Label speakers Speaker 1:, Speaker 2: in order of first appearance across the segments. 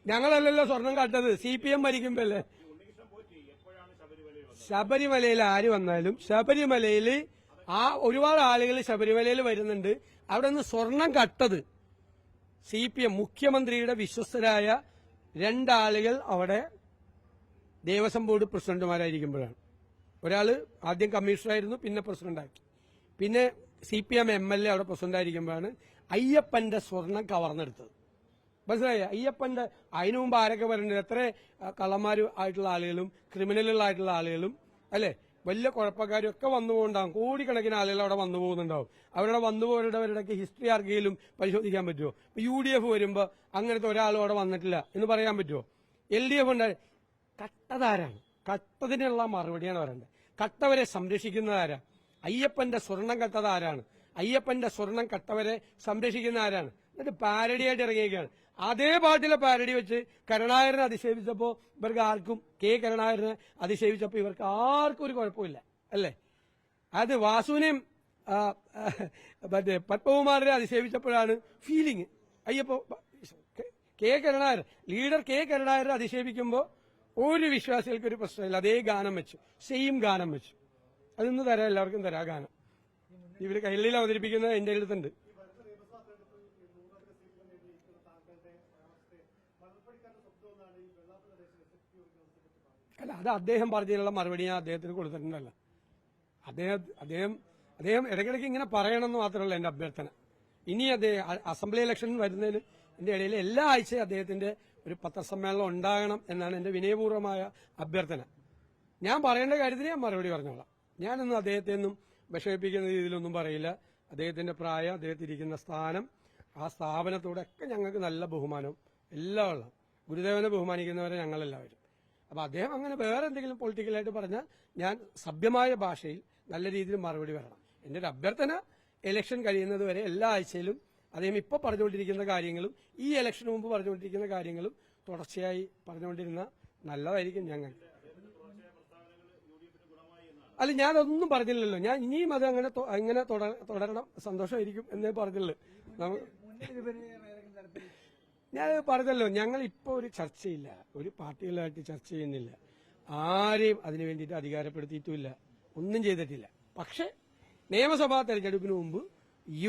Speaker 1: ഞങ്ങളല്ലല്ലോ സ്വർണം കട്ടത്, CPM ഭരിക്കുമ്പല്ലേ. ശബരിമലയിൽ ആര് വന്നാലും ശബരിമലയിൽ ഒരുപാട് ആളുകൾ ശബരിമലയിൽ വരുന്നുണ്ട്. അവിടെ നിന്ന് സ്വർണം കട്ടത് CPM മുഖ്യമന്ത്രിയുടെ വിശ്വസ്തരായ രണ്ടാളുകൾ അവിടെ ദേവസ്വം ബോർഡ് പ്രസിഡന്റുമാരായിരിക്കുമ്പോഴാണ്. ഒരാള് ആദ്യം കമ്മീഷണറായിരുന്നു, പിന്നെ പ്രസിഡന്റാക്കി. പിന്നെ CPM MLA അവിടെ പ്രസിഡന്റായിരിക്കുമ്പോഴാണ് അയ്യപ്പന്റെ സ്വർണം കവർന്നെടുത്തത്. മനസ്സിലായി? അയ്യപ്പന്റെ അതിനു മുമ്പ് ആരൊക്കെ പറയുന്നത്? എത്ര കള്ളന്മാരും ആയിട്ടുള്ള ആളുകളും ക്രിമിനലുകളായിട്ടുള്ള ആളുകളും അല്ലെ, വലിയ കുഴപ്പക്കാരും ഒക്കെ വന്നു പോകുന്നുണ്ടാവും. കോടിക്കണക്കിന് ആളുകൾ അവിടെ വന്നു പോകുന്നുണ്ടാവും. അവരുടെ വന്നുപോയവരുടെയൊക്കെ ഹിസ്റ്ററി ആർക്കെങ്കിലും പരിശോധിക്കാൻ പറ്റുമോ? UDF വരുമ്പോൾ അങ്ങനത്തെ ഒരാളും അവിടെ വന്നിട്ടില്ല എന്ന് പറയാൻ പറ്റുമോ? LDF ഉണ്ടായി. കട്ടതാരാണ്? കട്ടതിനുള്ള മറുപടിയാണ് പറയേണ്ടത്. കട്ടവരെ സംരക്ഷിക്കുന്നതാരാ? അയ്യപ്പന്റെ സ്വർണം കട്ടത് ആരാണ്? അയ്യപ്പന്റെ സ്വർണം കട്ടവരെ സംരക്ഷിക്കുന്ന ആരാണ്? എന്നിട്ട് പാരഡിയായിട്ട് ഇറങ്ങിയേക്കാണ്. അതേ പാട്ടിലെ പാരഡി വെച്ച് കരുണാകരനെ അധിക്ഷേപിച്ചപ്പോ ഇവർക്ക് ആർക്കും, കരുണാകരനെ അധിക്ഷേപിച്ചപ്പോ ഇവർക്ക് ആർക്കും ഒരു കുഴപ്പമില്ല അല്ലേ? അത് വാസുവിനെയും മറ്റേ പത്മകുമാറിനെ അധിക്ഷേപിച്ചപ്പോഴാണ് ഫീലിംഗ്. അയ്യപ്പോ കരുണാകരൻ, ലീഡർ കരുണാകരനെ അധിക്ഷേപിക്കുമ്പോൾ ഒരു വിശ്വാസികൾക്ക് ഒരു പ്രശ്നമില്ല. അതേ ഗാനം വെച്ചു, സെയിം ഗാനം വെച്ചു. അതൊന്നും തരാം, എല്ലാവർക്കും തരാം ഗാനം. ഇവര് കൈലിൽ അവതരിപ്പിക്കുന്നത് എന്റെ അടുത്തുണ്ട്. അല്ല, അത് അദ്ദേഹം പറഞ്ഞതിനുള്ള മറുപടി ഞാൻ അദ്ദേഹത്തിന് കൊടുത്തിട്ടുണ്ടല്ല. അദ്ദേഹം ഇടയ്ക്കിടയ്ക്ക് ഇങ്ങനെ പറയണമെന്ന് മാത്രമല്ല എന്റെ അഭ്യർത്ഥന. ഇനി അസംബ്ലി ഇലക്ഷൻ വരുന്നതിന് എന്റെ ഇടയിൽ എല്ലാ ആഴ്ചയും അദ്ദേഹത്തിന്റെ ഒരു പത്രസമ്മേളനം ഉണ്ടാകണം എന്നാണ് എന്റെ വിനയപൂർവ്വമായ അഭ്യർത്ഥന. ഞാൻ പറയേണ്ട കാര്യത്തിന് ഞാൻ മറുപടി പറഞ്ഞോളാം. ഞാനൊന്നും അദ്ദേഹത്തെ ഒന്നും വിഷമിപ്പിക്കുന്ന രീതിയിലൊന്നും പറയില്ല. അദ്ദേഹത്തിന്റെ പ്രായം, അദ്ദേഹത്തിന് ഇരിക്കുന്ന സ്ഥാനം, ആ സ്ഥാപനത്തോടൊക്കെ ഞങ്ങൾക്ക് നല്ല ബഹുമാനവും എല്ലാം ഉള്ള, ഗുരുദേവനെ ബഹുമാനിക്കുന്നവരെ ഞങ്ങളെല്ലാവരും. അപ്പൊ അദ്ദേഹം അങ്ങനെ വേറെ എന്തെങ്കിലും പൊളിറ്റിക്കലായിട്ട് പറഞ്ഞാൽ ഞാൻ സഭ്യമായ ഭാഷയിൽ നല്ല രീതിയിൽ മറുപടി പറയണം. എന്റെ ഒരു അഭ്യർത്ഥന, ഇലക്ഷൻ കഴിയുന്നത് വരെ എല്ലാ ആഴ്ചയിലും അദ്ദേഹം ഇപ്പോൾ പറഞ്ഞുകൊണ്ടിരിക്കുന്ന കാര്യങ്ങളും ഈ ഇലക്ഷന് മുമ്പ് പറഞ്ഞുകൊണ്ടിരിക്കുന്ന കാര്യങ്ങളും തുടർച്ചയായി പറഞ്ഞുകൊണ്ടിരുന്ന നല്ലതായിരിക്കും ഞങ്ങൾ. അല്ല, ഞാനതൊന്നും പറഞ്ഞില്ലല്ലോ. ഞാൻ ഇനിയും അത് അങ്ങനെ തുടരണം, സന്തോഷമായിരിക്കും എന്നേ പറഞ്ഞുള്ളൂ. ഞാൻ പറഞ്ഞല്ലോ, ഞങ്ങൾ ഇപ്പോൾ ഒരു ചർച്ചയില്ല, ഒരു പാർട്ടികളായിട്ട് ചർച്ച ചെയ്യുന്നില്ല, ആരെയും അതിനു വേണ്ടിയിട്ട് അധികാരപ്പെടുത്തിയിട്ടുമില്ല, ഒന്നും ചെയ്തിട്ടില്ല. പക്ഷെ നിയമസഭാ തെരഞ്ഞെടുപ്പിന് മുമ്പ്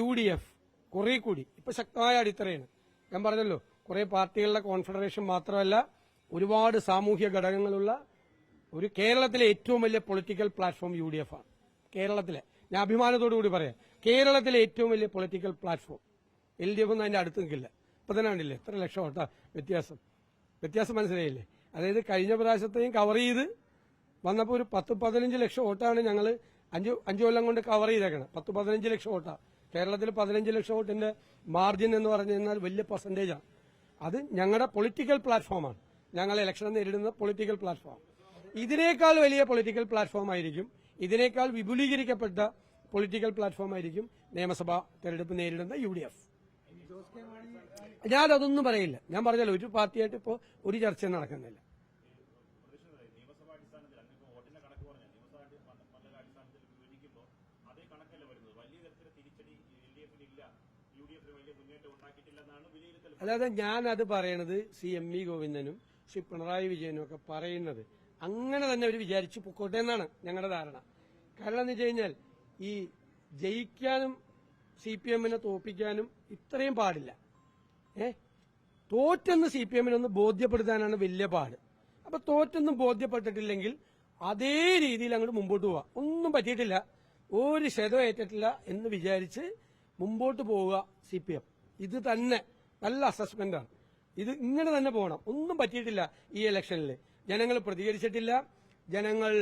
Speaker 1: UDF കുറെ കൂടി ഇപ്പൊ ശക്തമായ അടിത്തറയാണ്. ഞാൻ പറഞ്ഞല്ലോ, കുറെ പാർട്ടികളുടെ കോൺഫെഡറേഷൻ മാത്രമല്ല, ഒരുപാട് സാമൂഹ്യ ഘടകങ്ങളുള്ള ഒരു കേരളത്തിലെ ഏറ്റവും വലിയ പൊളിറ്റിക്കൽ പ്ലാറ്റ്ഫോം UDF ആണ്. കേരളത്തിലെ, ഞാൻ അഭിമാനത്തോടു കൂടി പറയാം, കേരളത്തിലെ ഏറ്റവും വലിയ പൊളിറ്റിക്കൽ പ്ലാറ്റ്ഫോം. LDF ഒന്നും അതിന്റെ അടുത്ത് നിൽക്കില്ല. ഇപ്പൊ തന്നെ കണ്ടില്ലേ എത്ര ലക്ഷം വോട്ടാ വ്യത്യാസം മനസ്സിലായില്ലേ? അതായത് കഴിഞ്ഞ പ്രാവശ്യത്തെയും കവർ ചെയ്ത് വന്നപ്പോൾ ഒരു 10-15 ലക്ഷം വോട്ടാണ് ഞങ്ങൾ 5 കൊല്ലം കൊണ്ട് കവർ ചെയ്തേക്കണം. 10-15 ലക്ഷം വോട്ടാ. കേരളത്തിൽ 15 ലക്ഷം വോട്ടിന്റെ മാർജിൻ എന്ന് പറഞ്ഞു കഴിഞ്ഞാൽ വലിയ പെർസെന്റേജാണ്. അത് ഞങ്ങളുടെ പൊളിറ്റിക്കൽ പ്ലാറ്റ്ഫോമാണ്. ഞങ്ങൾ ഇലക്ഷൻ നേരിടുന്ന പൊളിറ്റിക്കൽ പ്ലാറ്റ്ഫോം. ഇതിനേക്കാൾ വലിയ പൊളിറ്റിക്കൽ പ്ലാറ്റ്ഫോം ആയിരിക്കും, ഇതിനേക്കാൾ വിപുലീകരിക്കപ്പെട്ട പൊളിറ്റിക്കൽ പ്ലാറ്റ്ഫോം ആയിരിക്കും നിയമസഭാ തെരഞ്ഞെടുപ്പ് നേരിടുന്ന UDF. ഞാനതൊന്നും പറയില്ല. ഞാൻ പറഞ്ഞല്ലോ, ഒരു പാർട്ടിയായിട്ട് ഇപ്പോൾ ഒരു ചർച്ചയും നടക്കുന്നില്ല. അല്ലാതെ ഞാനത് പറയണത് ME ഗോവിന്ദനും പിണറായി വിജയനും ഒക്കെ പറയുന്നത് അങ്ങനെ തന്നെ അവർ വിചാരിച്ചു പൊക്കോട്ടെ എന്നാണ് ഞങ്ങളുടെ ധാരണ. കാരണം എന്ന് വെച്ച് കഴിഞ്ഞാൽ ഈ ജയിക്കാനും CPM-നെ തോപ്പിക്കാനും ഇത്രയും പാടില്ല. തോറ്റെന്ന് CPM-നൊന്ന് ബോധ്യപ്പെടുത്താനാണ് വലിയ പാട്. അപ്പൊ തോറ്റൊന്നും ബോധ്യപ്പെട്ടിട്ടില്ലെങ്കിൽ അതേ രീതിയിൽ അങ്ങോട്ട് മുമ്പോട്ട് പോവാ. ഒന്നും പറ്റിയിട്ടില്ല, ഒരു ക്ഷതം ഏറ്റിട്ടില്ല എന്ന് വിചാരിച്ച് മുമ്പോട്ട് പോവുക CPM. ഇത് തന്നെ നല്ല അസസ്മെന്റാണ്. ഇത് ഇങ്ങനെ തന്നെ പോകണം. ഒന്നും പറ്റിയിട്ടില്ല ഈ ഇലക്ഷനിൽ. ജനങ്ങൾ പ്രതികരിച്ചിട്ടില്ല. ജനങ്ങൾ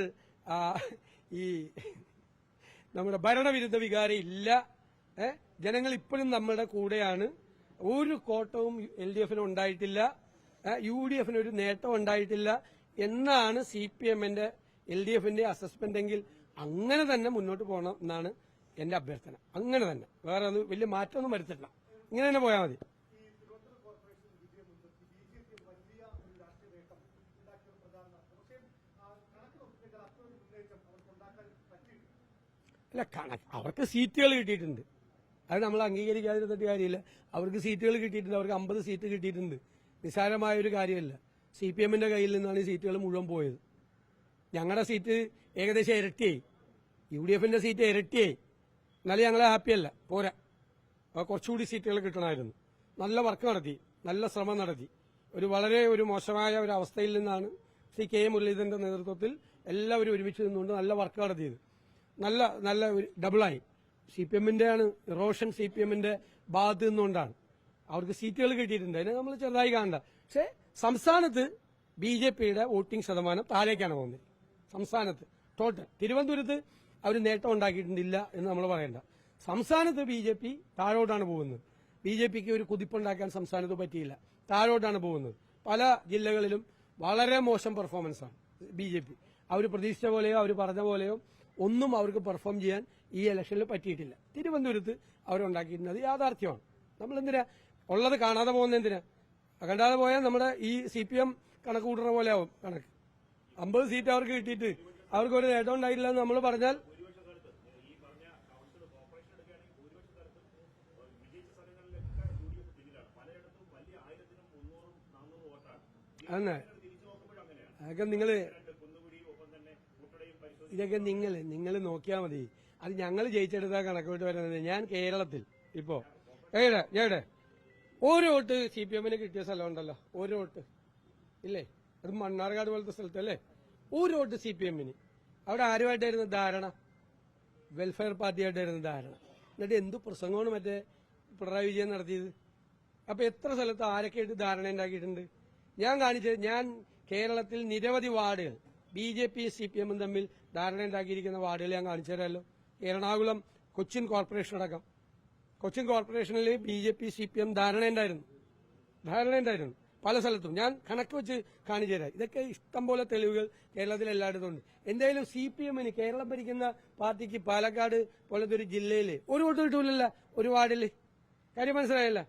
Speaker 1: ഈ നമ്മുടെ ഭരണവിരുദ്ധ വികാരം ഇല്ല. ജനങ്ങൾ ഇപ്പോഴും നമ്മുടെ കൂടെയാണ്. ഒരു കോട്ടവും LDF-ന് ഉണ്ടായിട്ടില്ല, UDF-ന് ഒരു നേട്ടം ഉണ്ടായിട്ടില്ല എന്നാണ് CPM-ന്റെ LDF-ന്റെ അസസ്മെന്റ് എങ്കിൽ അങ്ങനെ തന്നെ മുന്നോട്ട് പോകണം എന്നാണ് എന്റെ അഭ്യർത്ഥന. അങ്ങനെ തന്നെ, വേറെ വലിയ മാറ്റമൊന്നും വരുത്തില്ല, ഇങ്ങനെ തന്നെ പോയാൽ മതി. അല്ല, അവർക്ക് സീറ്റുകൾ കിട്ടിയിട്ടുണ്ട്. അത് നമ്മൾ അംഗീകരിക്കാതിരുന്നിട്ട് കാര്യമില്ല. അവർക്ക് സീറ്റുകൾ കിട്ടിയിട്ടുണ്ട്, അവർക്ക് 50 സീറ്റ് കിട്ടിയിട്ടുണ്ട്. നിസ്സാരമായ ഒരു കാര്യമല്ല. CPM-ന്റെ കയ്യിൽ നിന്നാണ് ഈ സീറ്റുകൾ മുഴുവൻ പോയത്. ഞങ്ങളുടെ സീറ്റ് ഏകദേശം ഇരട്ടിയായി, UDF-ന്റെ സീറ്റ് ഇരട്ടിയായി. എന്നാലും ഞങ്ങളെ ഹാപ്പിയല്ല, പോരാ, കുറച്ചുകൂടി സീറ്റുകൾ കിട്ടണമായിരുന്നു. നല്ല വർക്ക് നടത്തി, നല്ല ശ്രമം നടത്തി. വളരെ മോശമായ ഒരു അവസ്ഥയിൽ നിന്നാണ് ശ്രീ K മുരളീധരന്റെ നേതൃത്വത്തിൽ എല്ലാവരും ഒരുമിച്ച് നിന്നുകൊണ്ട് നല്ല വർക്ക് നടത്തിയത്. നല്ല ഡബിളായി. CPM-ന്റെ ആണ് റോഷൻ, CPM-ന്റെ ഭാഗത്ത് നിന്നുകൊണ്ടാണ് അവർക്ക് സീറ്റുകൾ കിട്ടിയിട്ടുണ്ട്. അതിനെ നമ്മൾ ചെറുതായി കാണണ്ട. പക്ഷേ സംസ്ഥാനത്ത് BJP-യുടെ വോട്ടിംഗ് ശതമാനം താഴേക്കാണ് പോകുന്നത്. സംസ്ഥാനത്ത് ടോട്ടൽ തിരുവനന്തപുരത്ത് അവർ നേട്ടം ഉണ്ടാക്കിയിട്ടില്ല എന്ന് നമ്മൾ പറയണ്ട. സംസ്ഥാനത്ത് BJP താഴോട്ടാണ് പോകുന്നത്. BJP-ക്ക് ഒരു കുതിപ്പുണ്ടാക്കാൻ സംസ്ഥാനത്ത് പറ്റിയില്ല, താഴോട്ടാണ് പോകുന്നത്. പല ജില്ലകളിലും വളരെ മോശം പെർഫോമൻസാണ് BJP. അവർ പ്രതീക്ഷിച്ച പോലെയോ അവർ പറഞ്ഞ പോലെയോ ഒന്നും അവർക്ക് പെർഫോം ചെയ്യാൻ ഈ ഇലക്ഷനിൽ പറ്റിയിട്ടില്ല. തിരുവനന്തപുരത്ത് അവരുണ്ടാക്കിയിട്ടുണ്ട്, അത് യാഥാർത്ഥ്യമാണ്. നമ്മളെന്തിനാ ഉള്ളത് കാണാതെ പോകുന്നത്? എന്തിനാ കണ്ടാതെ പോയാൽ നമ്മുടെ ഈ CPM കണക്ക് കൂട്ടുന്ന പോലെ ആവും കണക്ക്. 50 സീറ്റ് അവർക്ക് കിട്ടിയിട്ട് അവർക്ക് ഒരു നേട്ടം ഉണ്ടായിട്ടില്ല എന്ന് നമ്മൾ പറഞ്ഞാൽ അതെ. അതൊക്കെ ഇതൊക്കെ നിങ്ങൾ നോക്കിയാൽ മതി. അത് ഞങ്ങൾ ജയിച്ചെടുത്ത കണക്കോട്ട് വരുന്നത്. ഞാൻ കേരളത്തിൽ ഇപ്പോ ഏടെ ഒരു വോട്ട് CPM-ന് കിട്ടിയ സ്ഥലമുണ്ടല്ലോ, ഒരു വോട്ട് ഇല്ലേ? അത് മണ്ണാർക്കാട് പോലത്തെ സ്ഥലത്തല്ലേ? ഒരു വോട്ട് CPM-ന്. അവിടെ ആരുമായിട്ടായിരുന്നു ധാരണ? വെൽഫെയർ പാർട്ടിയായിട്ടായിരുന്നു ധാരണ. എന്നിട്ട് എന്തു പ്രസംഗമാണ് മറ്റേ പിണറായി വിജയൻ നടത്തിയത്? അപ്പൊ എത്ര സ്ഥലത്ത് ആരൊക്കെയായിട്ട് ധാരണ ഉണ്ടാക്കിയിട്ടുണ്ട്? ഞാൻ കേരളത്തിൽ നിരവധി വാർഡുകൾ BJP CPM തമ്മിൽ ധാരണ ഉണ്ടാക്കിയിരിക്കുന്ന വാർഡുകൾ ഞാൻ കാണിച്ചു തരാമല്ലോ. എറണാകുളം കൊച്ചിൻ കോർപ്പറേഷൻ അടക്കം. കൊച്ചിൻ കോർപ്പറേഷനിൽ BJP CPM ധാരണയുണ്ടായിരുന്നു പല സ്ഥലത്തും. ഞാൻ കണക്ക് വെച്ച് കാണിച്ചു തരാം. ഇതൊക്കെ ഇഷ്ടംപോലെ തെളിവുകൾ കേരളത്തിൽ എല്ലായിടത്തും ഉണ്ട്. എന്തായാലും CPM-ന്, കേരളം ഭരിക്കുന്ന പാർട്ടിക്ക് പാലക്കാട് പോലത്തെ ഒരു ജില്ലയിൽ ഒരു വോട്ട് കിട്ടൂലല്ല, ഒരു വാർഡിൽ. കാര്യം മനസ്സിലായല്ല?